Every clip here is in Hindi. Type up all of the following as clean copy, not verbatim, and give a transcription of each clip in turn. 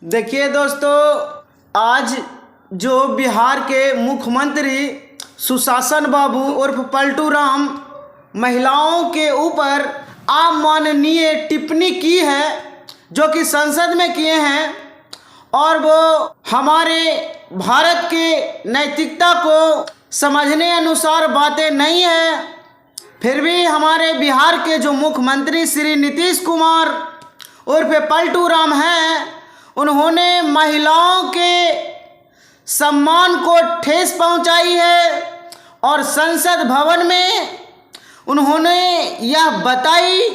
देखिए दोस्तों, आज जो बिहार के मुख्यमंत्री सुशासन बाबू उर्फ पलटू राम महिलाओं के ऊपर अमाननीय टिप्पणी की है, जो कि संसद में किए हैं, और वो हमारे भारत के नैतिकता को समझने अनुसार बातें नहीं है। फिर भी हमारे बिहार के जो मुख्यमंत्री श्री नीतीश कुमार उर्फ पलटू राम हैं, उन्होंने महिलाओं के सम्मान को ठेस पहुंचाई है और संसद भवन में उन्होंने यह बताई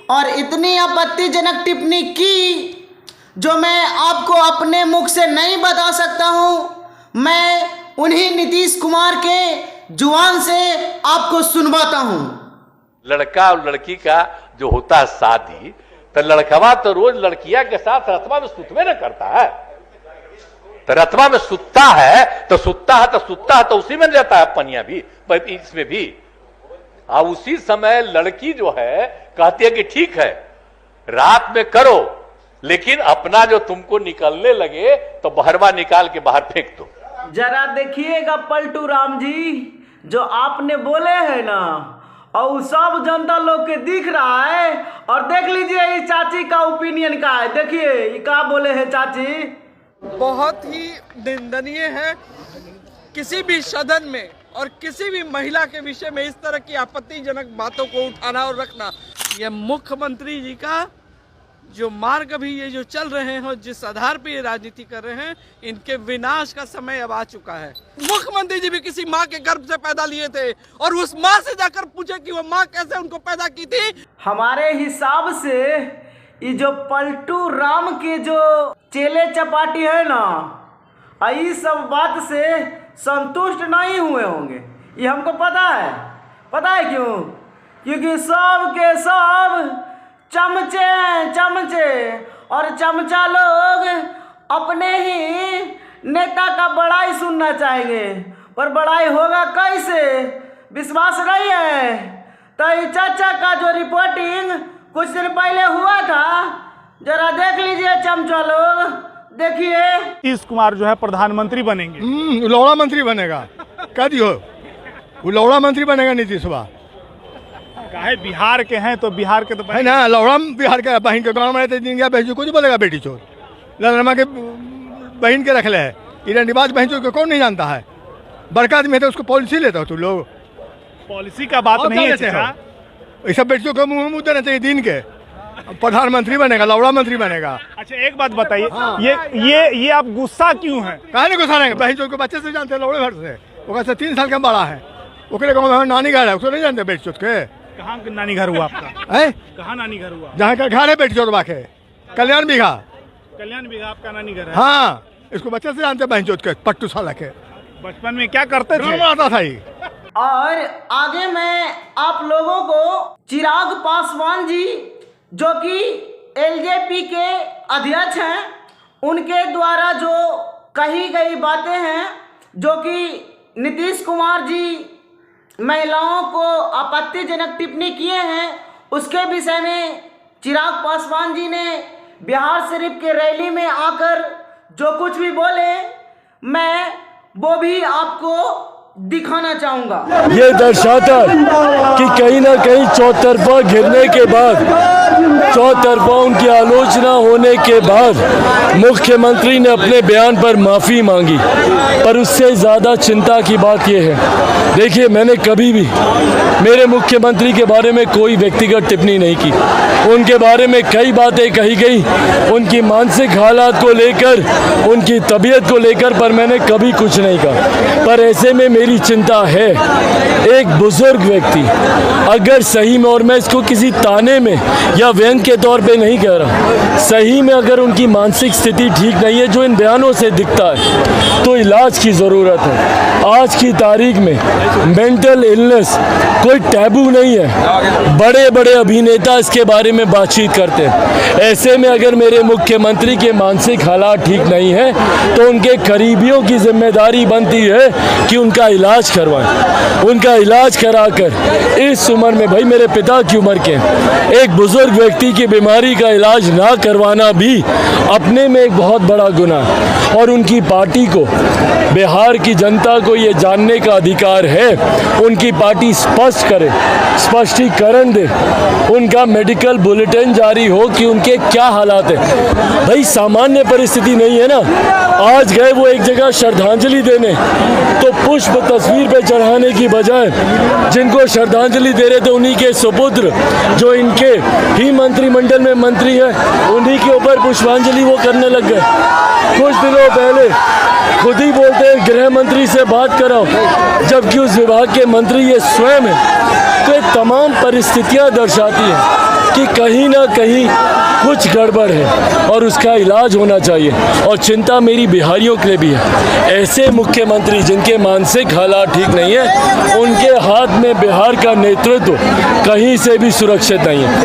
और इतनी आपत्तिजनक टिप्पणी की, जो मैं आपको अपने मुख से नहीं बता सकता हूं। मैं उन्हीं नीतीश कुमार के जुबान से आपको सुनवाता हूं। लड़का और लड़की का जो होता है शादी, तो लड़कवा तो रोज लड़किया के साथ रतवा में सुतवे न करता है। तो रतवा में सुतता है तो उसी में रहता है पनिया भी, इसमें भी। और उसी समय लड़की जो है कहती है कि ठीक है रात में करो, लेकिन अपना जो तुमको निकलने लगे तो बहरवा निकाल के बाहर फेंक दो। जरा देखिएगा पलटू राम जी, जो आपने बोले हैं ना, और सब जनता लोग के दिख रहा है। और देख लीजिए ये चाची का ओपिनियन का है। देखिए ये क्या बोले हैं चाची। बहुत ही निंदनीय है किसी भी सदन में और किसी भी महिला के विषय में इस तरह की आपत्तिजनक बातों को उठाना और रखना। यह मुख्यमंत्री जी का जो मार्ग अभी ये जो चल रहे हैं, जिस आधार पे ये राजनीति कर रहे हैं, इनके विनाश का समय अब आ चुका है। मुख्यमंत्री जी भी किसी माँ के गर्भ से पैदा लिए थे और उस माँ से जाकर पूछे कि वो माँ कैसे उनको पैदा की थी। हमारे हिसाब से ये जो पलटू राम के जो चेले चपाटी है ना, इस सब बात से संतुष्ट नहीं हुए होंगे। ये हमको पता है क्यों? क्योंकि सब के सब चमचे और चमचा लोग अपने ही नेता का बड़ाई सुनना चाहेंगे, पर बड़ाई होगा कैसे? विश्वास नहीं है तो ये चाचा का जो रिपोर्टिंग कुछ दिन पहले हुआ था, जरा देख लीजिए चमचा लोग। देखिए नीतीश कुमार जो है प्रधानमंत्री बनेंगे। लौड़ा मंत्री बनेगा, कह दियो वो लौड़ा मंत्री बनेगा नीतीश बा। काहे बिहार के हैं तो बिहार के तो है ना, लौड़ा बिहार के बहन के गाँव में भेजू, कुछ बोलेगा बेटी चोर। ललनमा के बहन के रख ले है, इरानीबाज बहन चोर को कौन नहीं जानता है? बड़का आदमी है तो उसको पॉलिसी लेता हो तुम लोग। पॉलिसी का बात नहीं है, ये सब बेटियों को मुंह देना चाहिए। दिन के प्रधानमंत्री बनेगा, लौड़ा मंत्री बनेगा। अच्छा एक बात बताइए, ये आप गुस्सा क्यों है? कहा नहीं गुस्सा नहीं, बहन चोर को बच्चे से जानते हैं, लौड़े घर से। वो से 3 साल का बड़ा है, ओकरे गाँव में नानी घर है, उसको नहीं जानते बेटी चोर के। कहाँ नानी घर हुआ आपका? है कहाँ नानी घर हुआ? जहाँ का घर है बेटी चोर बाके कल्याण बिघा आपका नानी घर है? हाँ, इसको बच्चे से जानते बहन चोर के पट्टू साला के। बचपन में क्या करते थे? आता था ये। और आगे मैं आप लोगों को चिराग पासवान जी, जो कि एलजेपी के अध्यक्ष हैं, उनके द्वारा जो कही गई बातें हैं, जो कि नीतीश कुमार जी महिलाओं को आपत्तिजनक टिप्पणी किए हैं, उसके विषय में चिराग पासवान जी ने बिहार शरीफ के रैली में आकर जो कुछ भी बोले, मैं वो भी आपको दिखाना चाहूँगा। ये दर्शाता कि कहीं ना कहीं चौतरफा घिरने के बाद, चौतरफा उनकी आलोचना होने के बाद मुख्यमंत्री ने अपने बयान पर माफ़ी मांगी। पर उससे ज़्यादा चिंता की बात यह है, देखिए मैंने कभी भी मेरे मुख्यमंत्री के बारे में कोई व्यक्तिगत टिप्पणी नहीं की। उनके बारे में कई बातें कही गई, उनकी मानसिक हालात को लेकर, उनकी तबीयत को लेकर, पर मैंने कभी कुछ नहीं कहा। पर ऐसे में मेरी चिंता है, एक बुजुर्ग व्यक्ति अगर सही में, और मैं इसको किसी ताने में या व्यंग के तौर पे नहीं कह रहा, सही में अगर उनकी मानसिक स्थिति ठीक नहीं है, जो इन बयानों से दिखता है, तो इलाज की ज़रूरत है। आज की तारीख में मेंटल इलनेस कोई टैबू नहीं है। बड़े बड़े अभिनेता इसके बारे में बातचीत करते हैं। ऐसे में अगर मेरे मुख्यमंत्री के मानसिक हालात ठीक नहीं है तो उनके करीबियों की जिम्मेदारी बनती है कि उनका इलाज करवाएं। उनका इलाज कराकर इस उम्र में, भाई मेरे पिता की उम्र के, एक बुजुर्ग व्यक्ति की बीमारी का इलाज ना करवाना भी अपने में एक बहुत बड़ा गुनाह है। और उनकी पार्टी को, बिहार की जनता को ये जानने का अधिकार है। उनकी पार्टी स्पष्ट करे, स्पष्टीकरण दे, उनका मेडिकल बुलेटिन जारी हो कि उनके क्या हालात है। भाई सामान्य परिस्थिति नहीं है ना। आज गए वो एक जगह श्रद्धांजलि देने, तो पुष्प तस्वीर पे चढ़ाने की बजाय जिनको श्रद्धांजलि दे रहे थे उन्हीं के सुपुत्र जो इनके ही मंत्रिमंडल में मंत्री है, उन्हीं के ऊपर पुष्पांजलि वो करने लग गए। कुछ दिनों पहले खुद ही बोलते हैं गृह मंत्री से बात कराओ, जबकि उस विभाग के मंत्री ये स्वयं है। तो ये तमाम परिस्थितियां दर्शाती हैं कि कहीं ना कहीं कुछ गड़बड़ है और उसका इलाज होना चाहिए। और चिंता मेरी बिहारियों के लिए भी है। ऐसे मुख्यमंत्री जिनके मानसिक हालात ठीक नहीं है, उनके हाथ में बिहार का नेतृत्व कहीं से भी सुरक्षित नहीं है।